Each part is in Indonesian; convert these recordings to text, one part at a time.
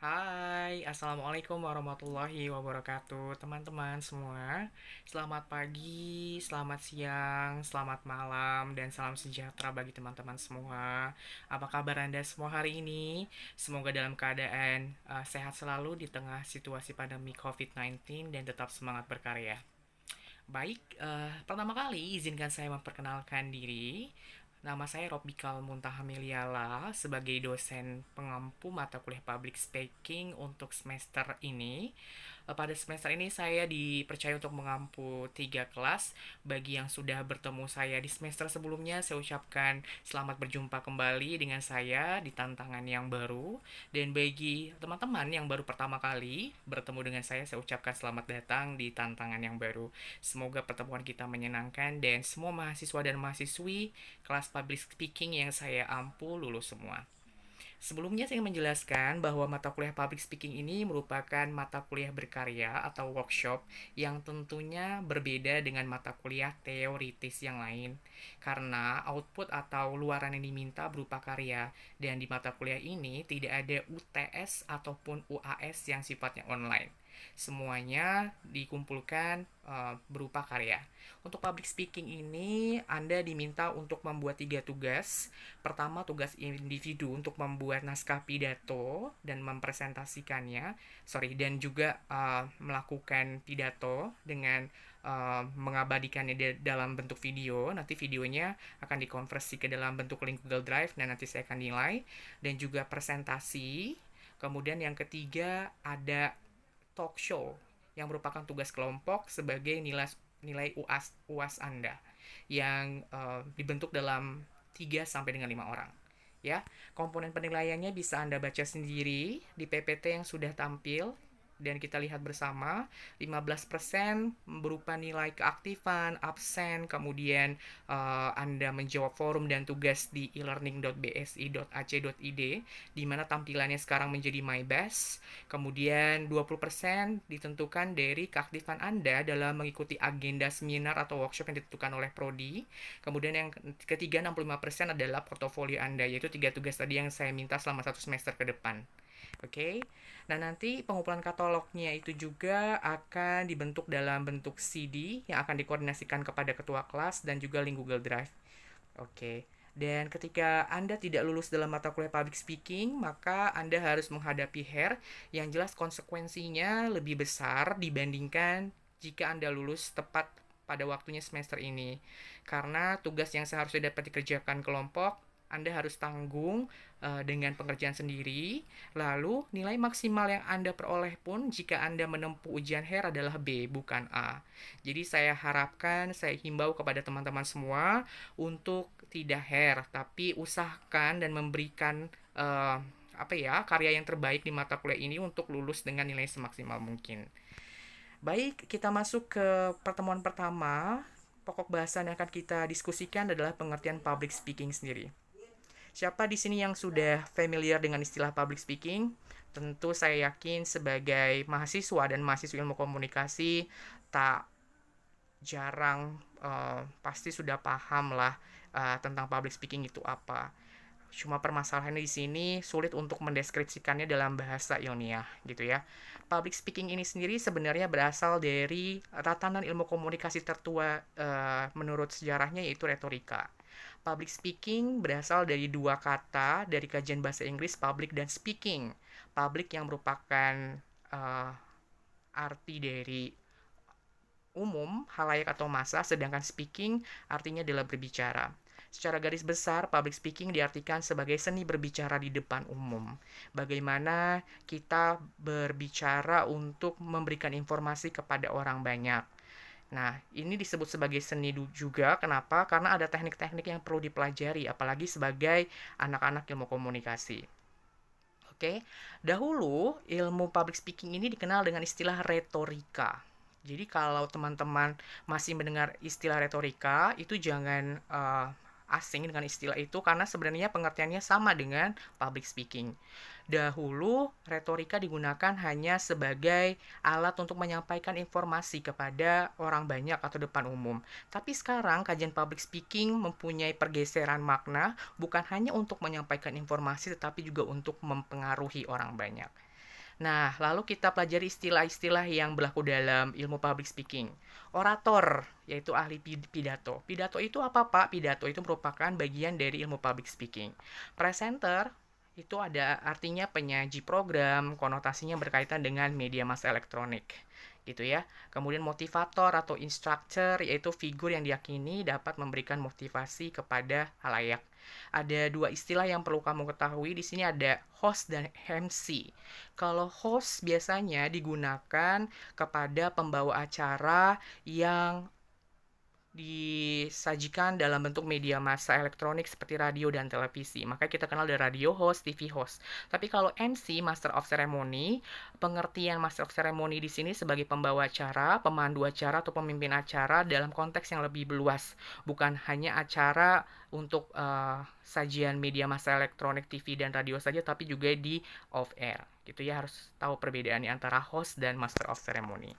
Hai, Assalamualaikum warahmatullahi wabarakatuh teman-teman semua. Selamat pagi, selamat siang, selamat malam, dan salam sejahtera bagi teman-teman semua. Apa kabar Anda semua hari ini? Semoga dalam keadaan sehat selalu di tengah situasi pandemi COVID-19 dan tetap semangat berkarya. Baik, pertama kali izinkan saya memperkenalkan diri. Nama saya Robikal Muntahamiliala sebagai dosen pengampu mata kuliah Public Speaking untuk semester ini. Pada semester ini saya dipercaya untuk mengampu 3 kelas. Bagi yang sudah bertemu saya di semester sebelumnya, saya ucapkan selamat berjumpa kembali dengan saya di tantangan yang baru. Dan bagi teman-teman yang baru pertama kali bertemu dengan saya ucapkan selamat datang di tantangan yang baru. Semoga pertemuan kita menyenangkan dan semua mahasiswa dan mahasiswi kelas public speaking yang saya ampu lulus semua. Sebelumnya saya ingin menjelaskan bahwa mata kuliah public speaking ini merupakan mata kuliah berkarya atau workshop yang tentunya berbeda dengan mata kuliah teoritis yang lain. Karena output atau luaran yang diminta berupa karya dan di mata kuliah ini tidak ada UTS ataupun UAS yang sifatnya online. Semuanya dikumpulkan berupa karya. Untuk public speaking ini, Anda diminta untuk membuat 3 tugas. Pertama, tugas individu untuk membuat naskah pidato dan mempresentasikannya, dan juga melakukan pidato dengan mengabadikannya dalam bentuk video. Nanti videonya akan dikonversi ke dalam bentuk link Google Drive dan nanti saya akan nilai. Dan juga presentasi. Kemudian yang ketiga ada talk show yang merupakan tugas kelompok sebagai nilai nilai UAS Anda yang dibentuk dalam 3 sampai dengan 5 orang. Ya, komponen penilaiannya bisa Anda baca sendiri di PPT yang sudah tampil dan kita lihat bersama 15% berupa nilai keaktifan, absen, kemudian Anda menjawab forum dan tugas di elearning.bsi.ac.id di mana tampilannya sekarang menjadi my best. Kemudian 20% ditentukan dari keaktifan Anda dalam mengikuti agenda seminar atau workshop yang ditentukan oleh prodi. Kemudian yang ketiga 65% adalah portofolio Anda, yaitu 3 tugas tadi yang saya minta selama 1 semester ke depan. Oke. Nah, nanti pengumpulan katalognya itu juga akan dibentuk dalam bentuk CD yang akan dikoordinasikan kepada ketua kelas dan juga link Google Drive. Oke. Dan ketika Anda tidak lulus dalam mata kuliah public speaking, maka Anda harus menghadapi HER yang jelas konsekuensinya lebih besar dibandingkan jika Anda lulus tepat pada waktunya semester ini. Karena tugas yang seharusnya dapat dikerjakan kelompok, Anda harus tanggung dengan pengerjaan sendiri. Lalu, nilai maksimal yang Anda peroleh pun jika Anda menempuh ujian HER adalah B, bukan A. Jadi saya harapkan, saya himbau kepada teman-teman semua untuk tidak HER, tapi usahakan dan memberikan karya yang terbaik di mata kuliah ini untuk lulus dengan nilai semaksimal mungkin. Baik, kita masuk ke pertemuan pertama. Pokok bahasan yang akan kita diskusikan adalah pengertian public speaking sendiri. Siapa di sini yang sudah familiar dengan istilah public speaking? Tentu saya yakin sebagai mahasiswa dan mahasiswa ilmu komunikasi tak jarang pasti sudah paham lah tentang public speaking itu apa. Cuma permasalahannya di sini sulit untuk mendeskripsikannya dalam bahasa ilmiah gitu ya. Public speaking ini sendiri sebenarnya berasal dari tatanan ilmu komunikasi tertua menurut sejarahnya, yaitu retorika. Public speaking berasal dari 2 kata dari kajian bahasa Inggris, public dan speaking. Public yang merupakan arti dari umum, halayak atau massa, sedangkan speaking artinya adalah berbicara. Secara garis besar, public speaking diartikan sebagai seni berbicara di depan umum. Bagaimana kita berbicara untuk memberikan informasi kepada orang banyak. Nah, ini disebut sebagai seni juga. Kenapa? Karena ada teknik-teknik yang perlu dipelajari, apalagi sebagai anak-anak ilmu komunikasi. Oke, dahulu ilmu public speaking ini dikenal dengan istilah retorika. Jadi kalau teman-teman masih mendengar istilah retorika, itu jangan asing dengan istilah itu karena sebenarnya pengertiannya sama dengan public speaking. Dahulu, retorika digunakan hanya sebagai alat untuk menyampaikan informasi kepada orang banyak atau depan umum. Tapi sekarang, kajian public speaking mempunyai pergeseran makna bukan hanya untuk menyampaikan informasi, tetapi juga untuk mempengaruhi orang banyak. Nah, lalu kita pelajari istilah-istilah yang berlaku dalam ilmu public speaking. Orator, yaitu ahli pidato. Pidato itu apa, Pak? Pidato itu merupakan bagian dari ilmu public speaking. Presenter itu ada artinya penyaji program, konotasinya berkaitan dengan media massa elektronik. Gitu ya. Kemudian motivator atau instructor yaitu figur yang diyakini dapat memberikan motivasi kepada halayak. Ada dua istilah yang perlu kamu ketahui. Di sini ada host dan MC. Kalau host biasanya digunakan kepada pembawa acara yang disajikan dalam bentuk media massa elektronik seperti radio dan televisi. Maka kita kenal dari radio host, TV host. Tapi kalau MC, Master of Ceremony, pengertian Master of Ceremony di sini sebagai pembawa acara, pemandu acara atau pemimpin acara dalam konteks yang lebih luas, bukan hanya acara untuk sajian media massa elektronik, TV dan radio saja, tapi juga di off air. Gitu ya, harus tahu perbedaannya antara host dan Master of Ceremony.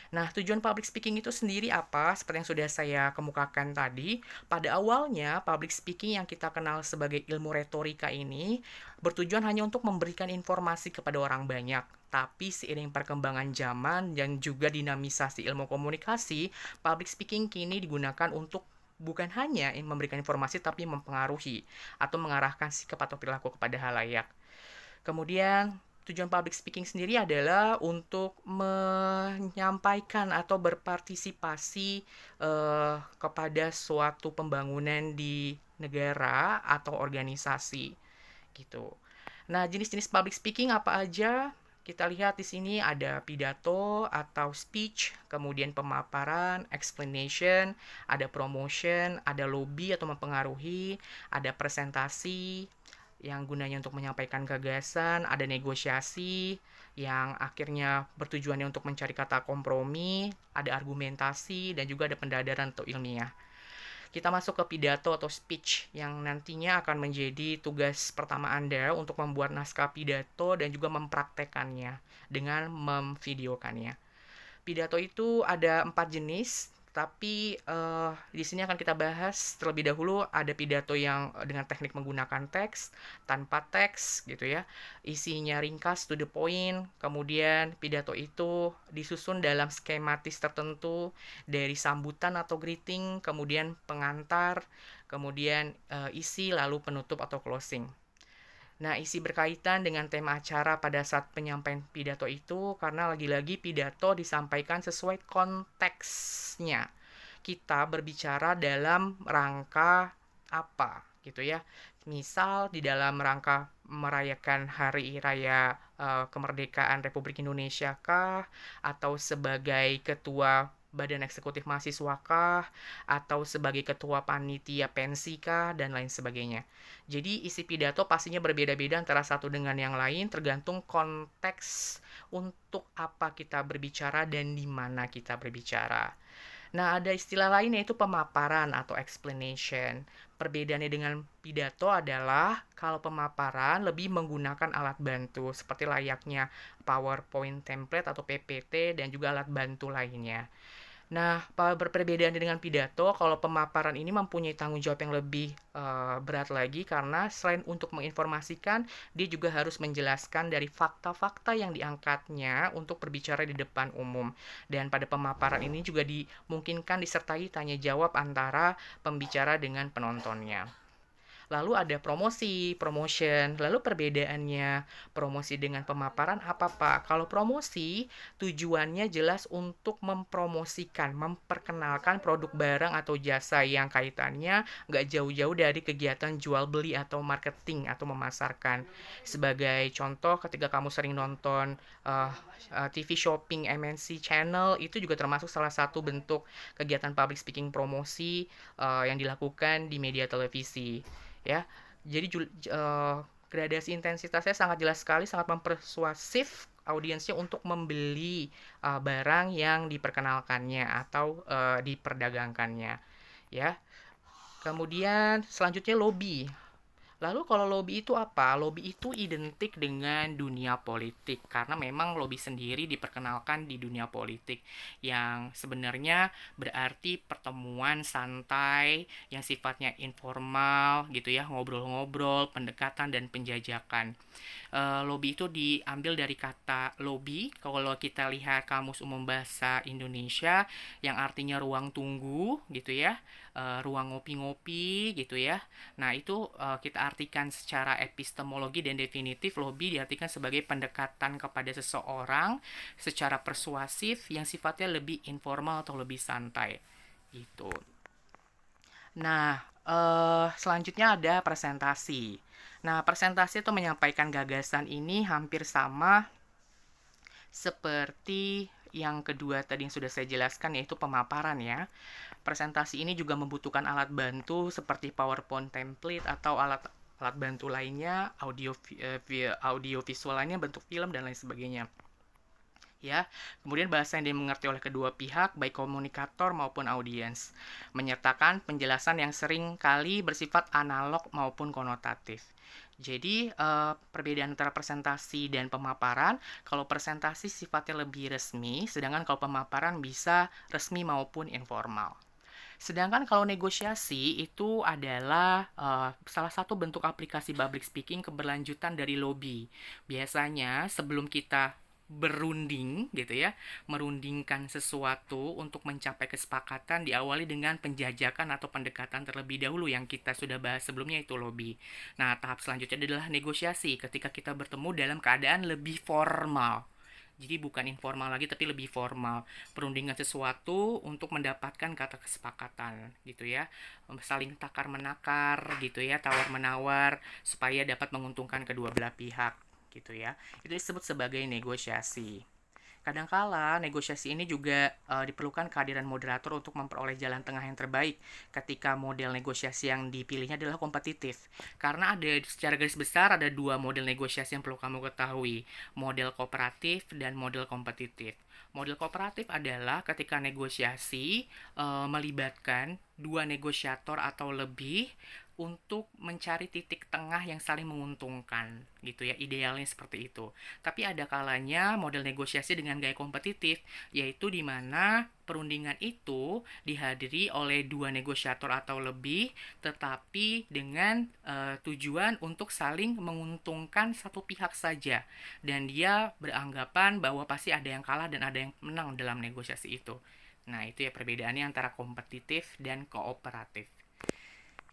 Nah, tujuan public speaking itu sendiri apa? Seperti yang sudah saya kemukakan tadi, pada awalnya public speaking yang kita kenal sebagai ilmu retorika ini bertujuan hanya untuk memberikan informasi kepada orang banyak. Tapi seiring perkembangan zaman dan juga dinamisasi ilmu komunikasi, public speaking kini digunakan untuk bukan hanya memberikan informasi tapi mempengaruhi atau mengarahkan sikap atau perilaku kepada halayak. Kemudian tujuan public speaking sendiri adalah untuk menyampaikan atau berpartisipasi kepada suatu pembangunan di negara atau organisasi gitu. Nah, jenis-jenis public speaking apa aja? Kita lihat di sini ada pidato atau speech, kemudian pemaparan, explanation, ada promotion, ada lobby atau mempengaruhi, ada presentasi yang gunanya untuk menyampaikan gagasan, ada negosiasi yang akhirnya bertujuannya untuk mencari kata kompromi, ada argumentasi, dan juga ada pendadaran atau ilmiah. Kita masuk ke pidato atau speech yang nantinya akan menjadi tugas pertama Anda untuk membuat naskah pidato dan juga mempraktekannya dengan memvideokannya. Pidato itu ada 4 jenis, tapi di sini akan kita bahas terlebih dahulu ada pidato yang dengan teknik menggunakan teks, tanpa teks gitu ya. Isinya ringkas to the point, kemudian pidato itu disusun dalam skematis tertentu dari sambutan atau greeting, kemudian pengantar, kemudian isi lalu penutup atau closing. Nah, isi berkaitan dengan tema acara pada saat penyampaian pidato itu karena lagi-lagi pidato disampaikan sesuai konteksnya. Kita berbicara dalam rangka apa gitu ya. Misal di dalam rangka merayakan hari raya kemerdekaan Republik Indonesia kah, atau sebagai ketua Badan Eksekutif Mahasiswa kah, atau sebagai ketua panitia pensi kah, dan lain sebagainya. Jadi isi pidato pastinya berbeda-beda antara satu dengan yang lain tergantung konteks untuk apa kita berbicara dan di mana kita berbicara. Nah, ada istilah lain yaitu pemaparan atau explanation. Perbedaannya dengan pidato adalah kalau pemaparan lebih menggunakan alat bantu seperti layaknya PowerPoint template atau PPT dan juga alat bantu lainnya. Nah, berbeda dengan pidato, kalau pemaparan ini mempunyai tanggung jawab yang lebih berat lagi karena selain untuk menginformasikan, dia juga harus menjelaskan dari fakta-fakta yang diangkatnya untuk berbicara di depan umum. Dan pada pemaparan ini juga dimungkinkan disertai tanya jawab antara pembicara dengan penontonnya. Lalu ada promotion. Lalu perbedaannya promosi dengan pemaparan apa, Pak? Kalau promosi tujuannya jelas untuk mempromosikan, memperkenalkan produk barang atau jasa yang kaitannya nggak jauh-jauh dari kegiatan jual beli atau marketing atau memasarkan. Sebagai contoh, ketika kamu sering nonton TV shopping MNC channel, itu juga termasuk salah satu bentuk kegiatan public speaking promosi yang dilakukan di media televisi ya. Jadi gradasi intensitasnya sangat jelas sekali, sangat mempersuasif audiensnya untuk membeli barang yang diperkenalkannya atau diperdagangkannya ya. Kemudian selanjutnya lobby. Lalu kalau lobby itu apa? Lobby itu identik dengan dunia politik karena memang lobby sendiri diperkenalkan di dunia politik yang sebenarnya berarti pertemuan santai yang sifatnya informal gitu ya, ngobrol-ngobrol, pendekatan dan penjajakan. Lobby itu diambil dari kata lobby. Kalau kita lihat kamus umum bahasa Indonesia yang artinya ruang tunggu gitu ya, ruang ngopi-ngopi gitu ya. Nah, itu kita artikan secara epistemologi dan definitif lobby diartikan sebagai pendekatan kepada seseorang secara persuasif yang sifatnya lebih informal atau lebih santai gitu. Nah, selanjutnya ada presentasi. Nah, presentasi itu menyampaikan gagasan ini hampir sama seperti yang kedua tadi yang sudah saya jelaskan, yaitu pemaparan ya. Presentasi ini juga membutuhkan alat bantu seperti PowerPoint template atau alat alat bantu lainnya, audio visual lainnya, bentuk film dan lain sebagainya. Ya, kemudian bahasa yang dimengerti oleh kedua pihak, baik komunikator maupun audiens, menyertakan penjelasan yang sering kali bersifat analog maupun konotatif. Jadi, perbedaan antara presentasi dan pemaparan, kalau presentasi sifatnya lebih resmi, sedangkan kalau pemaparan bisa resmi maupun informal. Sedangkan kalau negosiasi itu adalah salah satu bentuk aplikasi public speaking keberlanjutan dari lobby. Biasanya sebelum kita berunding gitu ya, merundingkan sesuatu untuk mencapai kesepakatan diawali dengan penjajakan atau pendekatan terlebih dahulu yang kita sudah bahas sebelumnya itu lobby. Nah, tahap selanjutnya adalah negosiasi ketika kita bertemu dalam keadaan lebih formal. Jadi bukan informal lagi tapi lebih formal. Perundingan sesuatu untuk mendapatkan kata kesepakatan gitu ya. Saling takar menakar gitu ya, tawar menawar supaya dapat menguntungkan kedua belah pihak gitu ya. Itu disebut sebagai negosiasi. Kadangkala negosiasi ini juga diperlukan kehadiran moderator untuk memperoleh jalan tengah yang terbaik ketika model negosiasi yang dipilihnya adalah kompetitif. Karena ada secara garis besar ada dua model negosiasi yang perlu kamu ketahui, model kooperatif dan model kompetitif. Model kooperatif adalah ketika negosiasi melibatkan dua negosiator atau lebih untuk mencari titik tengah yang saling menguntungkan gitu ya, idealnya seperti itu. Tapi ada kalanya model negosiasi dengan gaya kompetitif, yaitu di mana perundingan itu dihadiri oleh dua negosiator atau lebih, tetapi dengan tujuan untuk saling menguntungkan satu pihak saja. Dan dia beranggapan bahwa pasti ada yang kalah dan ada yang menang dalam negosiasi itu. Nah, itu ya perbedaannya antara kompetitif dan kooperatif.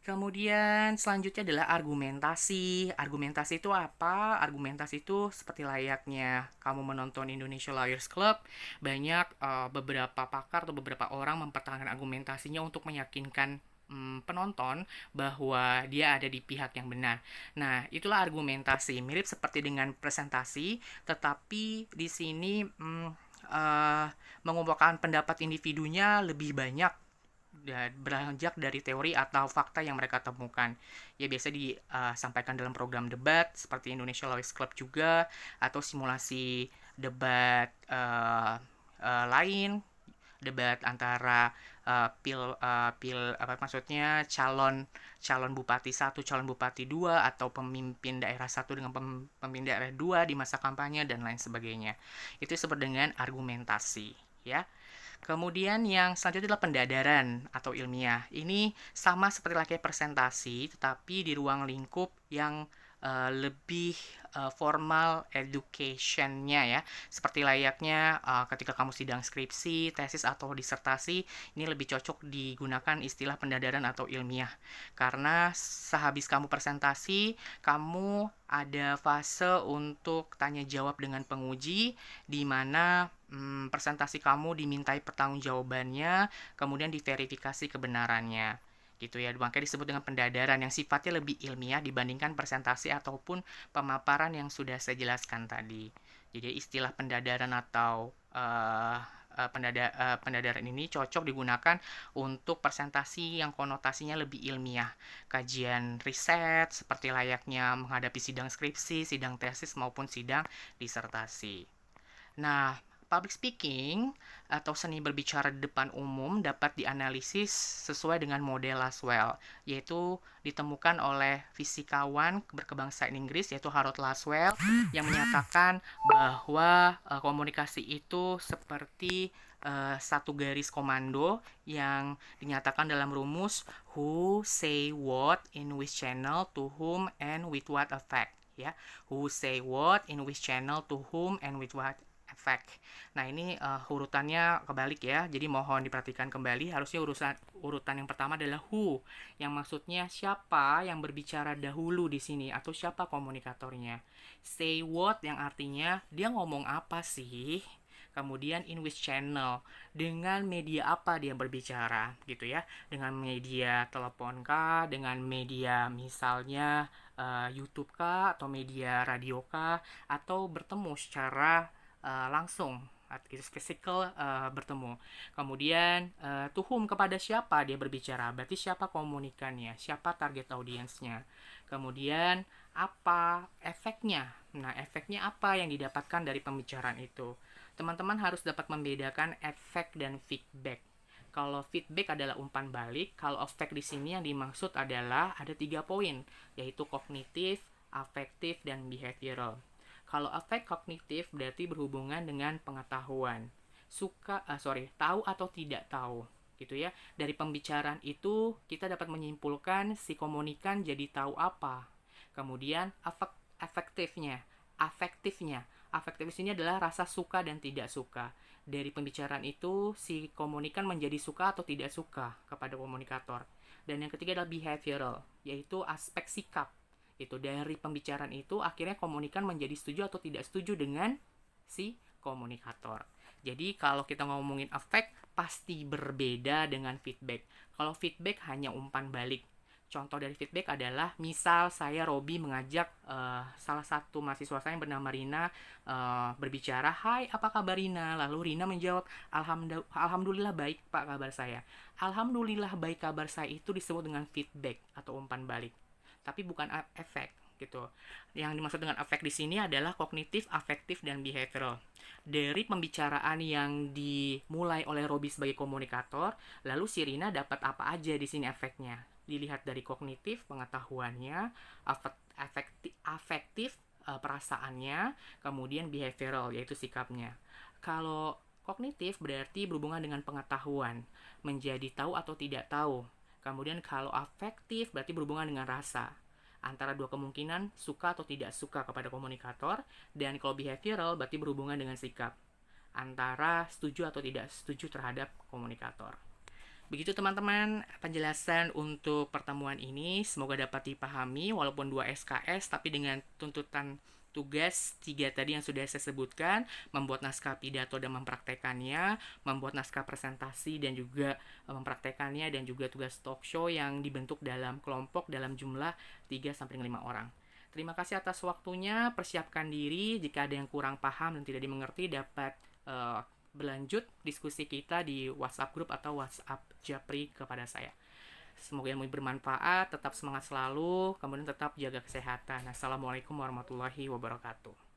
Kemudian selanjutnya adalah argumentasi. Argumentasi itu apa? Argumentasi itu seperti layaknya kamu menonton Indonesia Lawyers Club, banyak beberapa pakar atau beberapa orang mempertahankan argumentasinya untuk meyakinkan penonton bahwa dia ada di pihak yang benar. Nah, itulah argumentasi. Mirip seperti dengan presentasi, tetapi di sini uh, mengumpulkan pendapat individunya lebih banyak beranjak dari teori atau fakta yang mereka temukan. Ya biasa disampaikan dalam program debat seperti Indonesia Lawyers Club juga atau simulasi debat lain, debat antara apa maksudnya calon calon bupati satu, calon bupati dua atau pemimpin daerah satu dengan pemimpin daerah dua di masa kampanye dan lain sebagainya. Itu disebut dengan argumentasi, ya. Kemudian yang selanjutnya adalah pendadaran atau ilmiah. Ini sama seperti lagi presentasi, tetapi di ruang lingkup yang lebih formal education-nya ya. Seperti layaknya ketika kamu sidang skripsi, tesis atau disertasi, ini lebih cocok digunakan istilah pendadaran atau ilmiah. Karena sehabis kamu presentasi, kamu ada fase untuk tanya jawab dengan penguji di mana presentasi kamu dimintai pertanggungjawabannya, kemudian diverifikasi kebenarannya gitu ya. Makanya disebut dengan pendadaran yang sifatnya lebih ilmiah dibandingkan presentasi ataupun pemaparan yang sudah saya jelaskan tadi. Jadi istilah pendadaran atau pendadaran ini cocok digunakan untuk presentasi yang konotasinya lebih ilmiah, kajian riset seperti layaknya menghadapi sidang skripsi, sidang tesis maupun sidang disertasi. Nah, Public speaking atau seni berbicara di depan umum dapat dianalisis sesuai dengan model Laswell, yaitu ditemukan oleh fisikawan berkebangsaan Inggris yaitu Harold Laswell yang menyatakan bahwa komunikasi itu seperti satu garis komando yang dinyatakan dalam rumus who say what in which channel to whom and with what effect, ya. Who say what in which channel to whom and with what effect. Nah, ini urutannya kebalik ya. Jadi mohon diperhatikan kembali. Harusnya urutan yang pertama adalah who, yang maksudnya siapa yang berbicara dahulu di sini atau siapa komunikatornya. Say what yang artinya dia ngomong apa sih? Kemudian in which channel, dengan media apa dia berbicara gitu ya. Dengan media telepon kah, dengan media misalnya YouTube kah, atau media radio kah, atau bertemu secara langsung gitu, physical bertemu. Kemudian to whom, kepada siapa dia berbicara, berarti siapa komunikannya, siapa target audiensnya. Kemudian apa efeknya, nah efeknya apa yang didapatkan dari pembicaraan itu. Teman-teman harus dapat membedakan efek dan feedback. Kalau feedback adalah umpan balik, kalau efek di sini yang dimaksud adalah ada 3 poin, yaitu kognitif, afektif, dan behavioral. Kalau efek kognitif berarti berhubungan dengan pengetahuan. Tahu atau tidak tahu, gitu ya. Dari pembicaraan itu kita dapat menyimpulkan si komunikan jadi tahu apa. Kemudian efektifnya, afektifnya. Afektif di sini adalah rasa suka dan tidak suka. Dari pembicaraan itu si komunikan menjadi suka atau tidak suka kepada komunikator. Dan yang ketiga adalah behavioral, yaitu aspek sikap. Itu dari pembicaraan itu akhirnya komunikan menjadi setuju atau tidak setuju dengan si komunikator. Jadi kalau kita ngomongin efek pasti berbeda dengan feedback. Kalau feedback hanya umpan balik. Contoh dari feedback adalah misal saya Robi mengajak salah satu mahasiswa saya yang bernama Rina berbicara, "Hai, apa kabar Rina?" Lalu Rina menjawab, "Alhamdulillah baik Pak kabar saya." Alhamdulillah baik kabar saya itu disebut dengan feedback atau umpan balik. Tapi bukan efek gitu. Yang dimaksud dengan efek di sini adalah kognitif, afektif, dan behavioral. Dari pembicaraan yang dimulai oleh Robi sebagai komunikator, lalu si Rina dapat apa aja di sini efeknya. Dilihat dari kognitif, pengetahuannya, afektif, perasaannya, kemudian behavioral, yaitu sikapnya. Kalau kognitif berarti berhubungan dengan pengetahuan, menjadi tahu atau tidak tahu. Kemudian kalau afektif berarti berhubungan dengan rasa. Antara dua kemungkinan suka atau tidak suka kepada komunikator. Dan kalau behavioral berarti berhubungan dengan sikap. Antara setuju atau tidak setuju terhadap komunikator. Begitu teman-teman penjelasan untuk pertemuan ini. Semoga dapat dipahami walaupun 2 SKS tapi dengan tuntutan tugas 3 tadi yang sudah saya sebutkan, membuat naskah pidato dan mempraktekannya, membuat naskah presentasi dan juga mempraktekannya, dan juga tugas talk show yang dibentuk dalam kelompok dalam jumlah 3-5 orang. Terima kasih atas waktunya, persiapkan diri, jika ada yang kurang paham dan tidak dimengerti dapat berlanjut diskusi kita di WhatsApp group atau WhatsApp Japri kepada saya. Semoga ilmu bermanfaat, tetap semangat selalu, kemudian tetap jaga kesehatan. Assalamualaikum warahmatullahi wabarakatuh.